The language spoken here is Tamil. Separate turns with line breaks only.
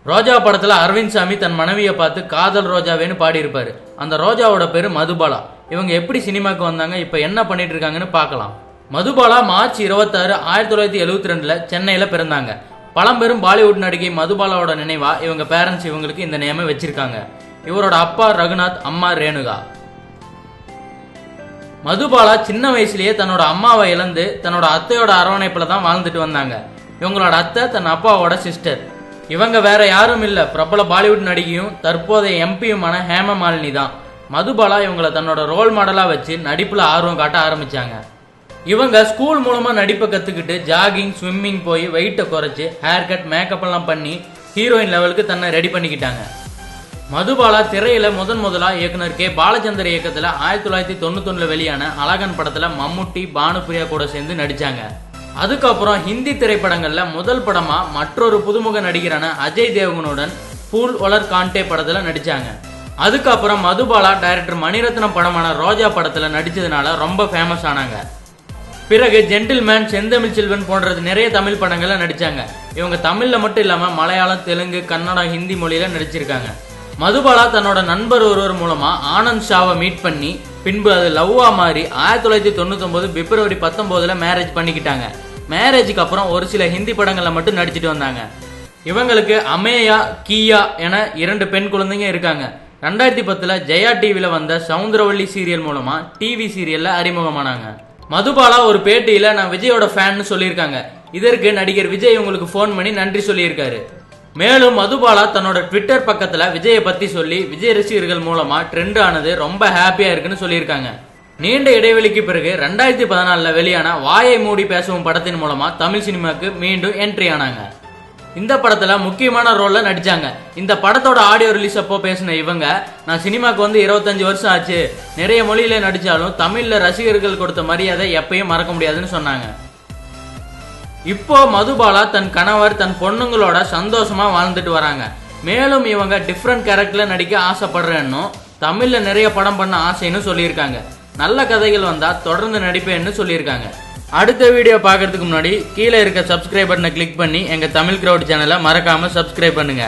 ரோஜா படத்துல அரவிந்த் சாமி தன் மனைவியை பார்த்து காதல் ரோஜாவேன்னு பாடியிருப்பாரு. அந்த ரோஜாவோட பேரு மதுபாலா. இவங்க எப்படி சினிமாக்கு வந்தாங்க, இப்ப என்ன பண்ணிட்டு இருக்காங்கன்னு பார்க்கலாம். மதுபாலா மார்ச் 26, 1972 சென்னையில பிறந்தாங்க. பழம்பெரும் பாலிவுட் நடிகை மதுபாலாவோட நினைவா இவங்க பேரண்ட்ஸ் இவங்களுக்கு இந்த நேமை வச்சிருக்காங்க. இவரோட அப்பா ரகுநாத், அம்மா ரேணுகா. மதுபாலா சின்ன வயசுலயே தன்னோட அம்மாவை இழந்து தன்னோட அத்தையோட அரவணைப்புல தான் வாழ்ந்துட்டு வந்தாங்க. இவங்களோட அத்தை தன் அப்பாவோட சிஸ்டர். இவங்க வேற யாரும் இல்ல, பிரபல பாலிவுட் நடிகையும் தற்போதைய எம்பியுமான ஹேம மாலினி தான். மதுபாலா இவங்களை தன்னோட ரோல் மாடலா வச்சு நடிப்புல ஆர்வம் காட்ட ஆரம்பிச்சாங்க. இவங்க ஸ்கூல் மூலமா நடிப்பை கத்துக்கிட்டு ஜாகிங், ஸ்விம்மிங் போய் வெயிட்டை குறைச்சு ஹேர் கட், மேக்கப் எல்லாம் பண்ணி ஹீரோயின் லெவலுக்கு தன்னை ரெடி பண்ணிக்கிட்டாங்க. மதுபாலா திரையில முதலா இயக்குனர் கே பாலச்சந்தர் இயக்கத்துல 1991 வெளியான அழகன் படத்துல மம்முட்டி, பானுப்பிரியா கூட சேர்ந்து நடிச்சாங்க. அதுக்கப்புறம் ஹிந்தி திரைப்படங்கள்ல முதல் படமா மற்றொரு புதுமுக நடிகரான அஜய் தேவ்கனுடன் ஃபூல் ஒலர் கான்டே படத்துல நடிச்சாங்க. அதுக்கப்புறம் மதுபாலா டைரக்டர் மணிரத்னம் படமான ரோஜா படத்துல நடிச்சதுனால ரொம்ப ஃபேமஸ் ஆனாங்க. பிறகு ஜென்டில்மேன், செந்தமிழ் செல்வன் போன்ற நிறைய தமிழ் படங்கள்ல நடிச்சாங்க. இவங்க தமிழ்ல மட்டும் இல்லாம மலையாளம், தெலுங்கு, கன்னடம், ஹிந்தி மொழியில நடிச்சிருக்காங்க. மதுபாலா தன்னோட நண்பர் ஒருவர் மூலமா ஆனந்த் ஷாவை மீட் பண்ணி பின்பு அது லவ்வா மாறி 1999 பிப்ரவரி 19 மேரேஜ் பண்ணிக்கிட்டாங்க. மேரேஜுக்கு அப்புறம் ஒரு சில ஹிந்தி படங்கள்ல மட்டும் நடிச்சிட்டு வந்தாங்க. இவங்களுக்கு அமேயா, கியா என 2 பெண் குழந்தைங்க இருக்காங்க. 2010 ஜெயா டிவில வந்த சவுந்தரவள்ளி சீரியல் மூலமா டிவி சீரியல்ல அறிமுகமானாங்க. மதுபாலா ஒரு பேட்டியில நான் விஜயோட ஃபேன்னு சொல்லியிருக்காங்க. இதற்கு நடிகர் விஜய் உங்களுக்கு போன் பண்ணி நன்றி சொல்லியிருக்காரு. மேலும் மதுபாலா தன்னோட ட்விட்டர் பக்கத்துல விஜயை பத்தி சொல்லி விஜய் ரசிகர்கள் மூலமா ட்ரெண்ட் ஆனது ரொம்ப ஹாப்பியா இருக்குன்னு சொல்லியிருக்காங்க. நீண்ட இடைவெளிக்கு பிறகு 2014 வெளியான வாயை மூடி பேசவும் படத்தின் மூலமா தமிழ் சினிமாக்கு மீண்டும் என்ட்ரி ஆனாங்க. இந்த படத்துல முக்கியமான ரோல்ல நடிச்சாங்க. இந்த படத்தோட ஆடியோ ரிலீஸ் அப்போ பேசின இவங்க, நான் சினிமாக்கு வந்து 25 வருஷம் ஆச்சு, நிறைய மொழியில நடிச்சாலும் தமிழ்ல ரசிகர்கள் கொடுத்த மரியாதை எப்பயும் மறக்க முடியாதுன்னு சொன்னாங்க. இப்போ மதுபாலா தன் கணவர், தன் பொண்ணுங்களோட சந்தோஷமா வாழ்ந்துட்டு வராங்க. மேலும் இவங்க டிஃப்ரெண்ட் கேரக்டர்ல நடிக்க ஆசைப்படுறேன்னு, தமிழ்ல நிறைய படம் பண்ண ஆசைன்னு சொல்லியிருக்காங்க. நல்ல கதைகள் வந்தா தொடர்ந்து நடிப்பேன்னு சொல்லியிருக்காங்க. அடுத்த வீடியோ பார்க்கறதுக்கு முன்னாடி கீழே இருக்க சப்ஸ்கிரைப் பட்டனை கிளிக் பண்ணி எங்க தமிழ் கிரவுட் சேனலை மறக்காம சப்ஸ்கிரைப் பண்ணுங்க.